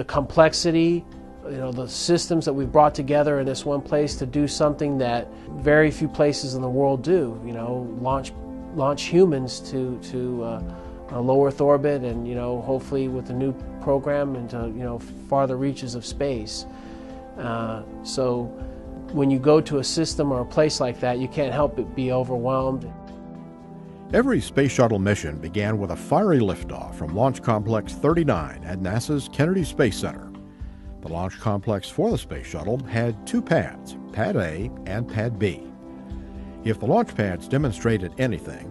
the complexity, the systems that we've brought together in this one place to do something that very few places in the world do. Launch humans to a low Earth orbit, and hopefully with the new program into farther reaches of space. So when you go to a system or a place like that, you can't help but be overwhelmed. Every space shuttle mission began with a fiery liftoff from Launch Complex 39 at NASA's Kennedy Space Center. The launch complex for the space shuttle had two pads, Pad A and Pad B. If the launch pads demonstrated anything,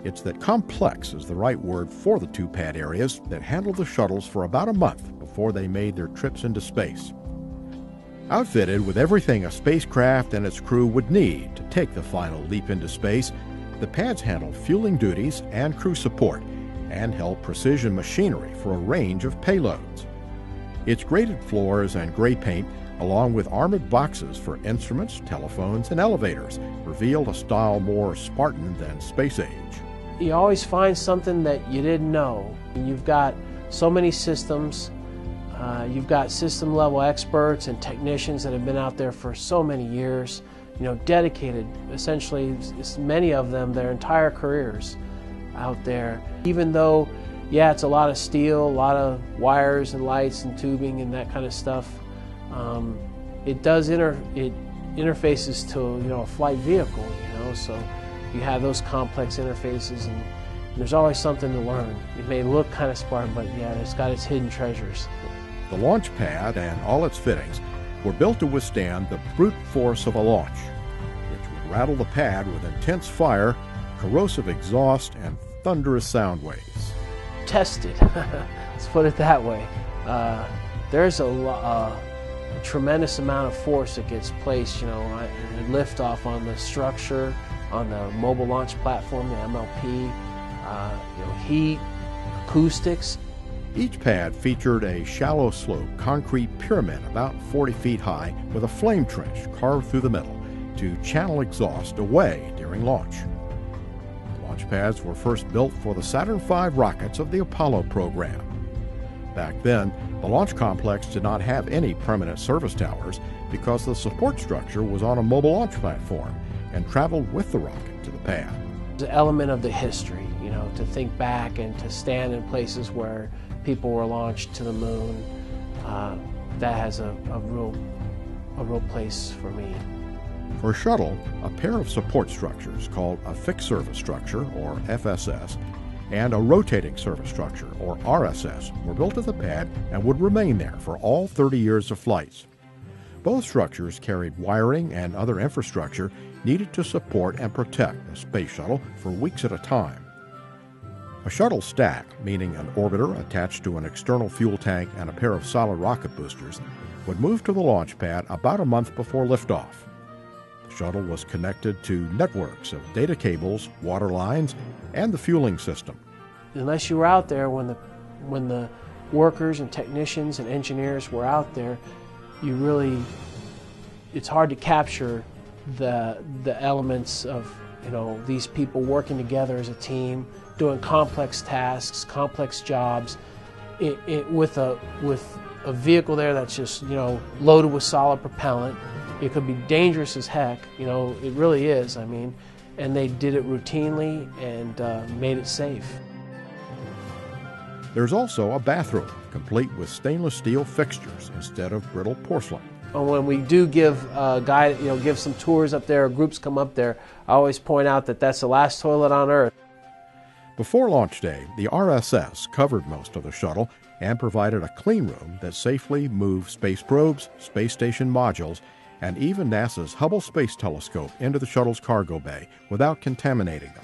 it's that complex is the right word for the two pad areas that handled the shuttles for about a month before they made their trips into space. Outfitted with everything a spacecraft and its crew would need to take the final leap into space, the pads handled fueling duties and crew support and held precision machinery for a range of payloads. Its graded floors and gray paint, along with armored boxes for instruments, telephones, and elevators, revealed a style more Spartan than space age. You always find something that you didn't know. You've got so many systems. You've got system level experts and technicians that have been out there for so many years, dedicated, essentially, many of them, their entire careers out there. Even though, yeah, it's a lot of steel, a lot of wires and lights and tubing and that kind of stuff, it does interfaces to a flight vehicle, so you have those complex interfaces, and there's always something to learn. It may look kind of Spartan, but yeah, it's got its hidden treasures. The launch pad and all its fittings were built to withstand the brute force of a launch, which would rattle the pad with intense fire, corrosive exhaust, and thunderous sound waves. Tested, let's put it that way. There's a tremendous amount of force that gets placed, and liftoff on the structure, on the mobile launch platform, the MLP, heat, acoustics. Each pad featured a shallow slope concrete pyramid about 40 feet high with a flame trench carved through the middle to channel exhaust away during launch. Launch pads were first built for the Saturn V rockets of the Apollo program. Back then, the launch complex did not have any permanent service towers because the support structure was on a mobile launch platform and traveled with the rocket to the pad. It's an element of the history, to think back and to stand in places where people were launched to the moon. That has a real place for me. For Shuttle, a pair of support structures called a fixed service structure, or FSS, and a rotating service structure, or RSS, were built at the pad and would remain there for all 30 years of flights. Both structures carried wiring and other infrastructure needed to support and protect the space shuttle for weeks at a time. A shuttle stack, meaning an orbiter attached to an external fuel tank and a pair of solid rocket boosters, would move to the launch pad about a month before liftoff. The shuttle was connected to networks of data cables, water lines, and the fueling system. Unless you were out there when the workers and technicians and engineers were out there, it's hard to capture the elements of these people working together as a team, doing complex tasks, complex jobs, with a vehicle there that's just loaded with solid propellant. It could be dangerous as heck, it really is. And they did it routinely and made it safe. There's also a bathroom, complete with stainless steel fixtures instead of brittle porcelain. When we do give give some tours up there, or groups come up there, I always point out that that's the last toilet on Earth. Before launch day, the RSS covered most of the shuttle and provided a clean room that safely moved space probes, space station modules, and even NASA's Hubble Space Telescope into the shuttle's cargo bay without contaminating them.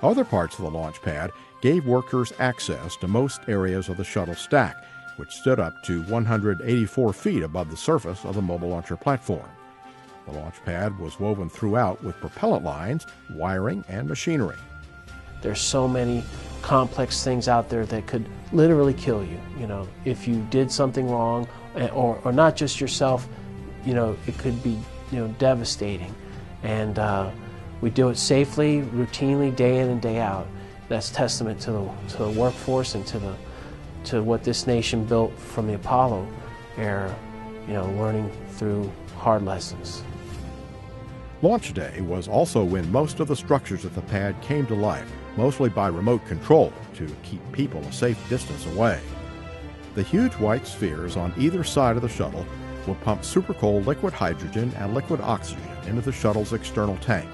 Other parts of the launch pad gave workers access to most areas of the shuttle stack, which stood up to 184 feet above the surface of the mobile launcher platform. The launch pad was woven throughout with propellant lines, wiring, and machinery. There's so many complex things out there that could literally kill you, if you did something wrong, or not just yourself, it could be, devastating. And we do it safely, routinely, day in and day out. That's testament to the workforce and to to what this nation built from the Apollo era, you know, learning through hard lessons. Launch day was also when most of the structures at the pad came to life, mostly by remote control to keep people a safe distance away. The huge white spheres on either side of the shuttle will pump supercold liquid hydrogen and liquid oxygen into the shuttle's external tank.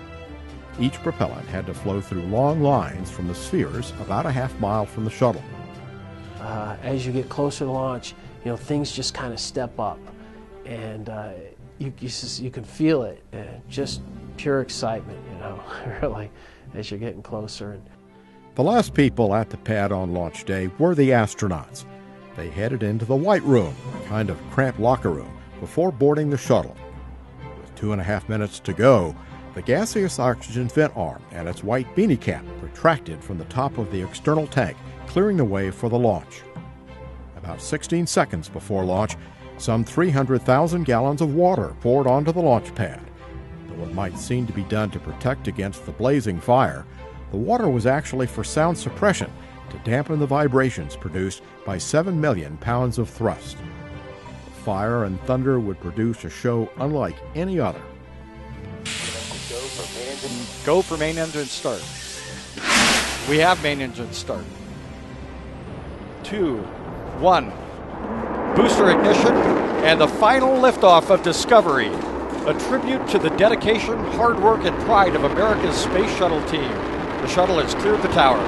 Each propellant had to flow through long lines from the spheres about a half-mile from the shuttle. As you get closer to launch, you know, things just kind of step up, and you can feel it, just pure excitement, you know, really, as you're getting closer. The last people at the pad on launch day were the astronauts. They headed into the White Room, a kind of cramped locker room, before boarding the shuttle. With 2.5 minutes to go, the gaseous oxygen vent arm and its white beanie cap retracted from the top of the external tank, clearing the way for the launch. About 16 seconds before launch, some 300,000 gallons of water poured onto the launch pad. Though it might seem to be done to protect against the blazing fire, the water was actually for sound suppression to dampen the vibrations produced by 7 million pounds of thrust. The fire and thunder would produce a show unlike any other. Go for main engine start. We have main engine start. 2, 1. Booster ignition and the final liftoff of Discovery. A tribute to the dedication, hard work, and pride of America's Space Shuttle team. The shuttle has cleared the tower.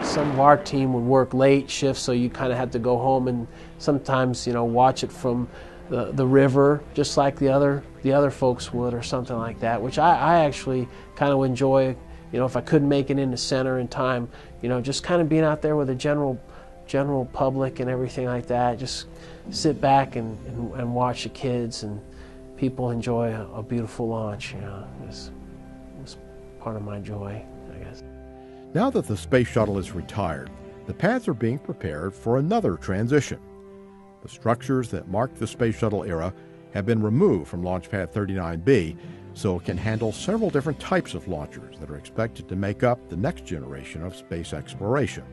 Some of our team would work late shifts, so you kind of had to go home and sometimes, you know, watch it from the river, just like the other folks would, or something like that, which I actually kind of enjoy. You know, if I couldn't make it into center in time, you know, just kind of being out there with the general public and everything like that. Just sit back and watch the kids and people enjoy a beautiful launch. You know, it was part of my joy, I guess. Now that the space shuttle is retired, the pads are being prepared for another transition. The structures that marked the space shuttle era have been removed from Launch Pad 39B, so it can handle several different types of launchers that are expected to make up the next generation of space exploration.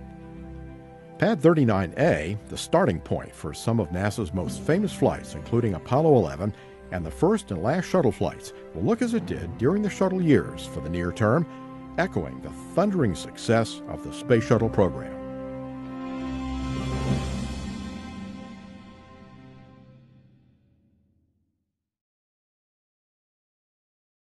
Pad 39A, the starting point for some of NASA's most famous flights, including Apollo 11 and the first and last shuttle flights, will look as it did during the shuttle years for the near term, echoing the thundering success of the space shuttle program.